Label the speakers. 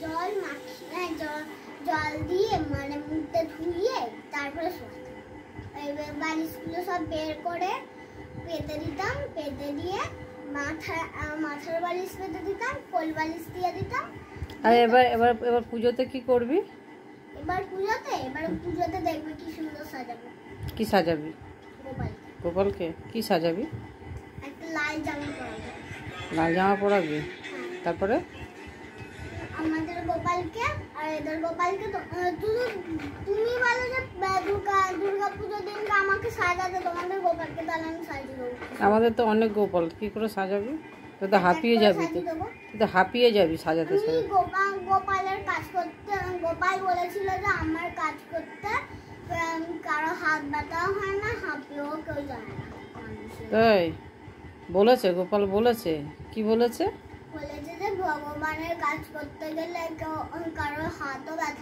Speaker 1: জল মাখিয়ে জল দিয়ে মানে মুখটা ধুইয়ে তারপরে শোয়াতাম। বালিশগুলো সব বের করে পেতে দিতাম, পেতে দিয়ে মাথার বালিশ পেতে দিতাম, কোল বালিশ দিয়ে দিতাম।
Speaker 2: আর এবার এবার এবার পুজোতে কি করবি?
Speaker 1: এবার পুজোতে দেখবে কি সুন্দর সাজাবো।
Speaker 2: কি সাজাবি?
Speaker 1: গোপাল।
Speaker 2: গোপালকে কি সাজাবি?
Speaker 1: একটা লাল জামা পরাবো।
Speaker 2: লাল জামা পরাবি? তারপরে
Speaker 1: আমাদের গোপালকে আর এদের গোপালকে তুমি বলো যে দুর্গা পুজোর দিন আমাকে সাজাতে, তোমাদের গোপালকে তাহলে আমি সাজিয়ে দেবো।
Speaker 2: আমাদের তো অনেক গোপাল, কি করে সাজাবি? তুই তো হাঁপিয়ে যাবি, তুই তো হাঁপিয়ে যাবি সাজাতে সাজাতে।
Speaker 1: গোপালের কাজ করতে গোপাল বলেছিল যে আমার কাজ করতে কারো হাত ব্যথাও হয় না, হাঁপিয়েও কেউ যায় না।
Speaker 2: তাই বলেছে? গোপাল বলেছে? কি বলেছে?
Speaker 1: বলেছে যে ভগবানের কাজ করতে গেলে কারো হাতও ব্যথা